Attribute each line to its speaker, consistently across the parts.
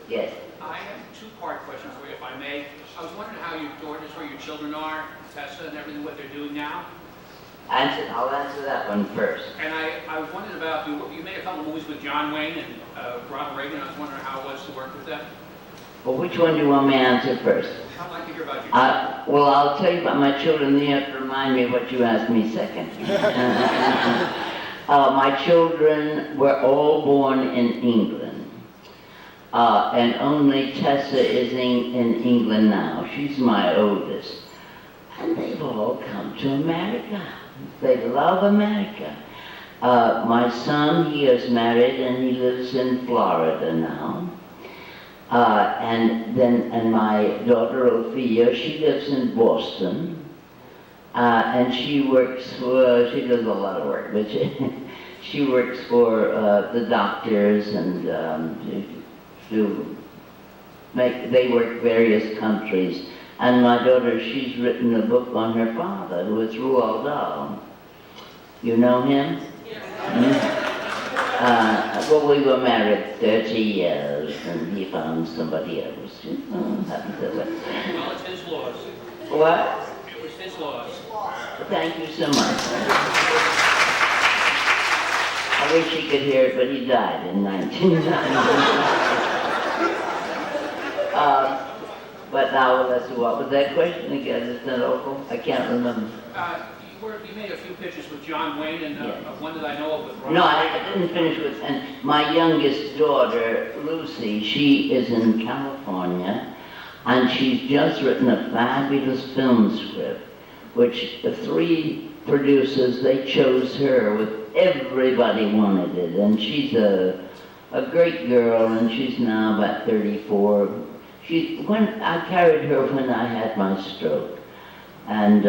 Speaker 1: Yes.
Speaker 2: I have a two-part question for you, if I may. I was wondering how your daughters or your children are, Tessa and everything, what they're doing now.
Speaker 1: I'll answer that one first.
Speaker 2: And I was wondering about, you made a couple of movies with John Wayne and Ronald Reagan. I was wondering how it was to work with them.
Speaker 1: Well, which one do you want me to answer first?
Speaker 2: I'd like to hear about your children.
Speaker 1: Well, I'll tell you about my children, then you have to remind me what you asked me second. My children were all born in England, and only Tessa is in England now. She's my oldest. And they've all come to America. They love America. My son, he is married and he lives in Florida now. And my daughter Ophia, she lives in Boston. And she works for, she does a lot of work, but she works for the doctors and they work various countries. And my daughter, she's written a book on her father, who is Roald Dahl. You know him? Yes. Well, we were married 30 years, and he found somebody else. Happened to it.
Speaker 2: Well, it's his laws.
Speaker 1: What?
Speaker 2: It was his laws.
Speaker 1: Thank you so much. I wish he could hear it, but he died in 1990. But now, let's see, what was that question again? Is that awful? I can't remember.
Speaker 2: You made a few pictures with John Wayne, and
Speaker 1: Yes.
Speaker 2: one that I know of with Ronald
Speaker 1: No, I
Speaker 2: Reagan.
Speaker 1: didn't finish with, and my youngest daughter, Lucy, she is in California, and she's just written a fabulous film script, which the 3 producers, they chose her with everybody wanted it, and she's a great girl, and she's now about 34. When I carried her when I had my stroke, and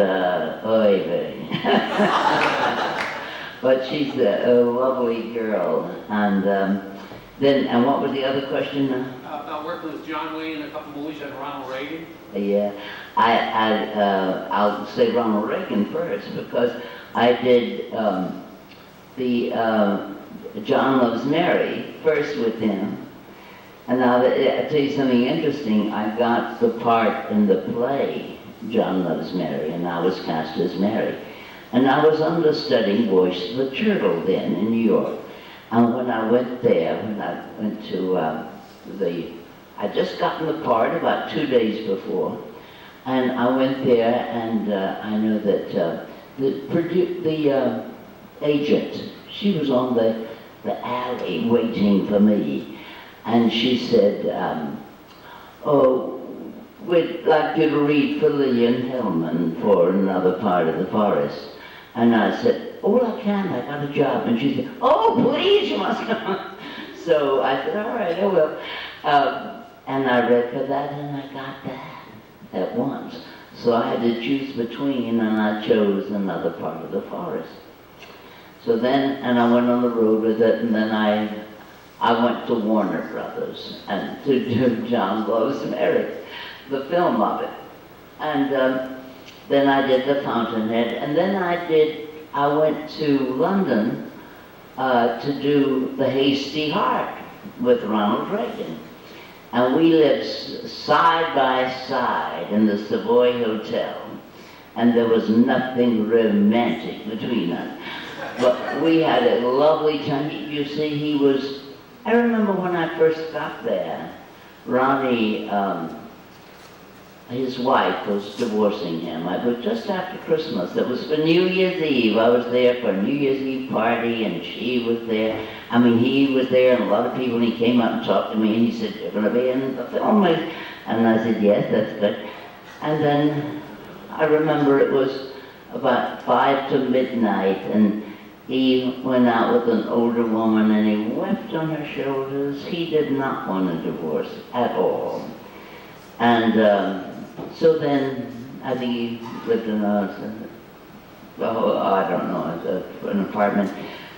Speaker 1: oy vey. But she's a lovely girl, and and what was the other question?
Speaker 2: About working with John Wayne in a couple of movies and Ronald Reagan.
Speaker 1: Yeah, I'll say Ronald Reagan first, because I did the John Loves Mary first with him. And now, I'll tell you something interesting. I got the part in the play, John Loves Mary, and I was cast as Mary. And I was understudying Voice of the Turtle then in New York. And when I went there, when I went to I'd just gotten the part about 2 days before, and I went there, and I know that the agent, she was on the alley waiting for me. And she said, oh, we'd like you to read for Lillian Hellman for another part of The Forest. And I said, oh, I can, I got a job. And she said, oh, please, you must come. So I said, all right, I will. And I read for that, and I got that at once. So I had to choose between, and I chose another part of The Forest. So then, and I went on the road with it, and then I went to Warner Brothers and to do John Loves Mary, the film of it. And then I did The Fountainhead, and then I went to London to do The Hasty Heart with Ronald Reagan. And we lived side by side in the Savoy Hotel, and there was nothing romantic between us. But we had a lovely time. You see, I remember when I first got there, Ronnie, his wife was divorcing him. It was just after Christmas. It was for New Year's Eve. I was there for a New Year's Eve party, and she was there. I mean, he was there, and a lot of people, and he came up and talked to me, and he said, you're going to be in the film? And I said, yes, that's good. And then I remember it was about 5 to midnight, and he went out with an older woman, and he wept on her shoulders. He did not want a divorce at all. And so then, I think he lived in an apartment.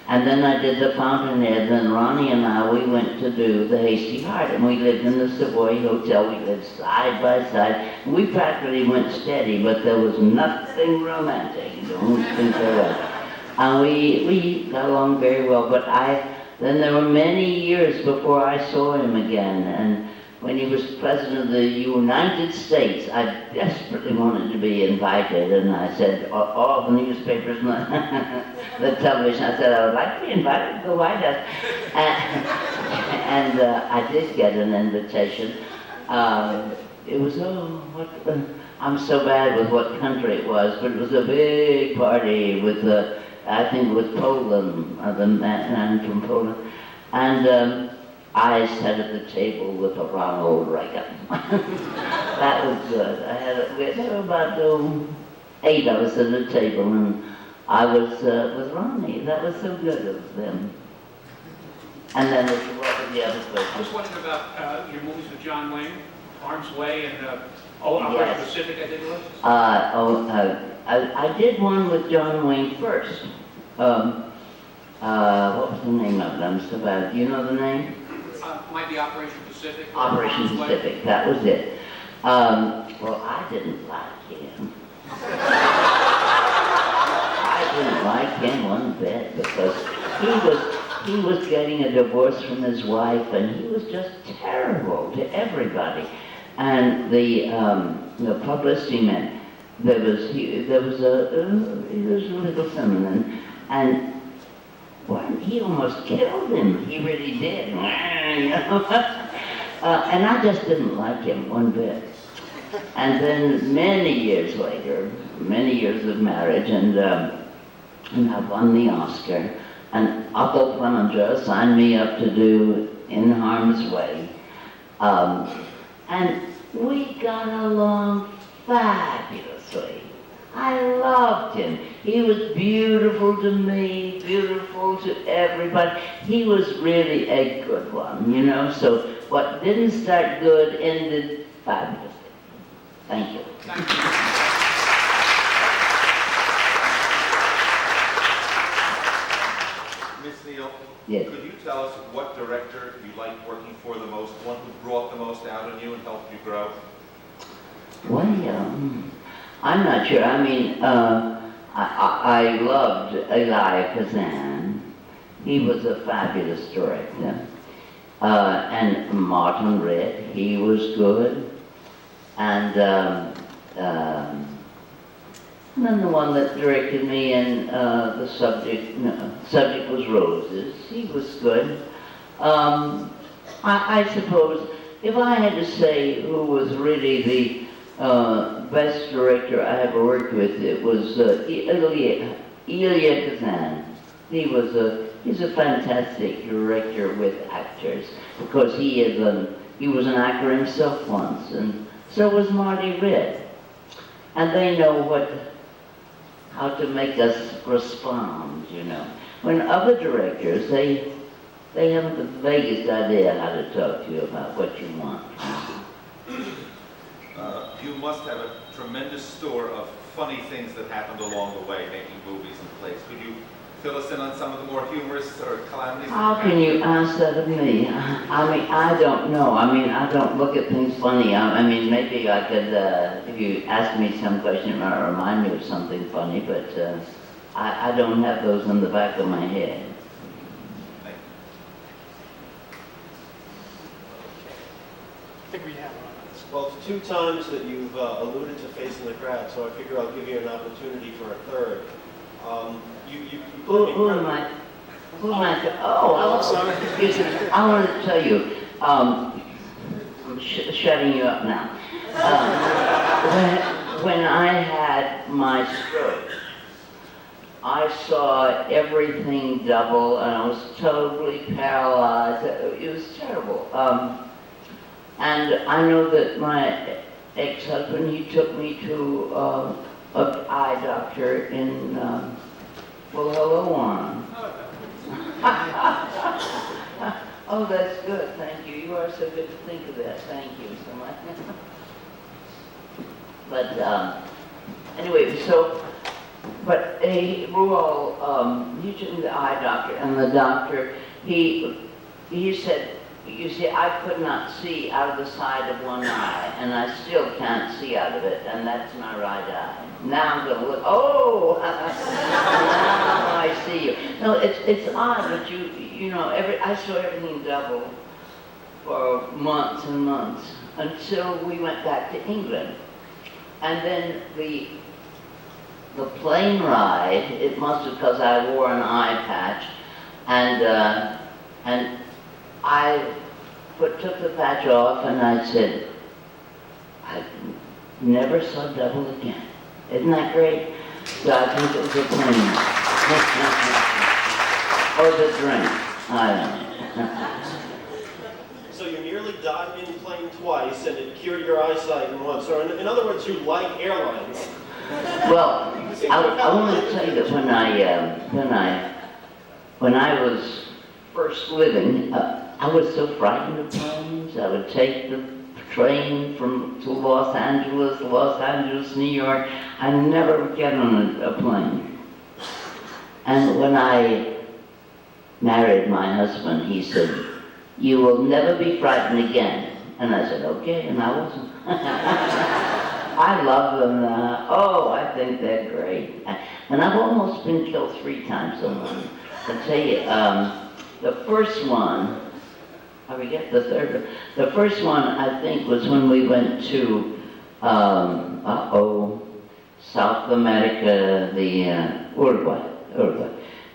Speaker 1: And then I did The Fountainhead, and then Ronnie and I, we went to do The Hasty Heart, and we lived in the Savoy Hotel. We lived side by side. We practically went steady, but there was nothing romantic. Don't think there was. And we got along very well, but then there were many years before I saw him again, and when he was President of the United States, I desperately wanted to be invited, and I said, all the newspapers, the television, I said, I would like to be invited to the White House. And I did get an invitation. It was, I'm so bad with what country it was, but it was a big party with, I think with Poland, the man from Poland. And I sat at the table with a Ronald Reagan. That was good. There were about 8 of us at the table, and I was with Ronnie. That was so good of them. And then what were the other
Speaker 2: I
Speaker 1: questions?
Speaker 2: was wondering about your movies with John Wayne, Harm's Way, and Operation
Speaker 1: Yes.
Speaker 2: Pacific, I think it was.
Speaker 1: I did one with John Wayne first. What was the name of it? I'm so bad. Do you know the name?
Speaker 2: Might be Operation Pacific. or
Speaker 1: Operation
Speaker 2: Harm's Way.
Speaker 1: Pacific, that was it. Well, I didn't like him. I didn't like him one bit because he was getting a divorce from his wife, and he was just terrible to everybody. And the publicity man, he was a little feminine, and well, he almost killed him. He really did. You know? And I just didn't like him one bit. And then many years later, many years of marriage, and I won the Oscar, and Otto Preminger signed me up to do In Harm's Way. And we got along fabulously. I loved him. He was beautiful to me, beautiful to everybody. He was really a good one, you know. So what didn't start good ended fabulously. Thank you.
Speaker 2: Thank you.
Speaker 3: Miss Neal,
Speaker 1: Yes.
Speaker 3: could you tell us what director you liked working for the most, one who brought the most out of you and helped you grow?
Speaker 1: Well, I'm not sure. I mean, I loved Elia Kazan. He was a fabulous director. And Martin Ritt, he was good. And then the one that directed me in the subject was Roses. He was good. I suppose if I had to say who was really the best director I ever worked with, it was Elia Kazan. He's a fantastic director with actors, because he was an actor himself once, and so was Marty Ritt. And they know how to make us respond, you know. When other directors, they haven't the vaguest idea how to talk to you about what you want.
Speaker 3: You must have a tremendous store of funny things that happened along the way making movies and plays. Could you fill us in on some of the more humorous or calamities?
Speaker 1: How can you ask that of me? I mean, I don't know. I mean, I don't look at things funny. I mean, maybe I could, if you ask me some question, it might remind me of something funny, but I don't have those in the back of my head.
Speaker 3: Thank you.
Speaker 2: I think we have one.
Speaker 4: Well, it's 2 times that you've alluded to facing the crowd, so I figure I'll give you an opportunity for a third.
Speaker 1: Who am I? Who am I? Oh,
Speaker 2: sorry.
Speaker 1: Excuse me. I want to tell you, I'm shutting you up now. When I had my stroke, I saw everything double, and I was totally paralyzed. It was terrible. And I know that my ex-husband, he took me to an eye doctor in, well, hello, Juan. Oh, that's good, thank you. You are so good to think of that. Thank you so much. But anyway, but Ruel, he took me to the eye doctor, and the doctor, he said, you see, I could not see out of the side of one eye, and I still can't see out of it, and that's my right eye. Now I'm going to look, oh, now I see you. No, it's odd, but you know, I saw everything double. for months and months until we went back to England. And then the plane ride, it must have, because I wore an eye patch, and I took the patch off and I said, I never saw double again. Isn't that great? So I think it was a plane ride. Or the drink, I don't know.
Speaker 4: So you nearly died in plane twice, and it cured your eyesight in once. Or in other words, you like airlines.
Speaker 1: Well, I want to tell you that when I was first living, I was so frightened of planes. I would take the train to Los Angeles, New York. I never would get on a plane. And when I married my husband, he said, "You will never be frightened again." And I said, "Okay," and I wasn't. I love them. I think they're great. And I've almost been killed 3 times on one. I'll tell you, the first one, I forget the third one. The first one, I think, was when we went to, South America, Uruguay.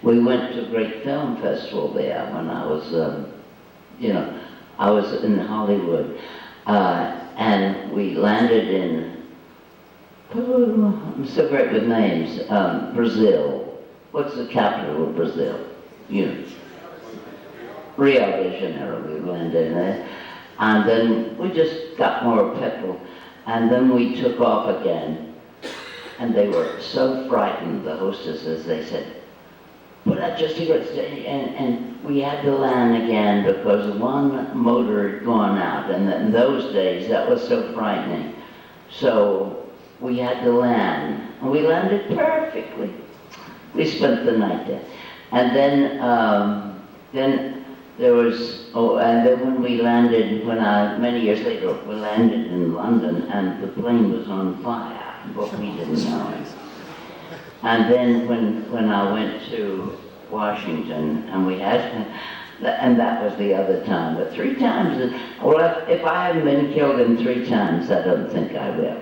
Speaker 1: We went to a great film festival there when I was, I was in Hollywood. And we landed in, I'm so great with names, Brazil. What's the capital of Brazil? Rio de Janeiro, we landed in there. And then we just got more petrol. And then we took off again. And they were so frightened, the hostesses, they said, "Put out your cigarettes." And we had to land again because one motor had gone out. And in those days, that was so frightening. So we had to land. And we landed perfectly. We spent the night there. And then there was, and then when we landed, many years later, we landed in London and the plane was on fire, but we didn't know it. And then when I went to Washington and and that was the other time, but 3 times, well, if I haven't been killed in 3 times, I don't think I will.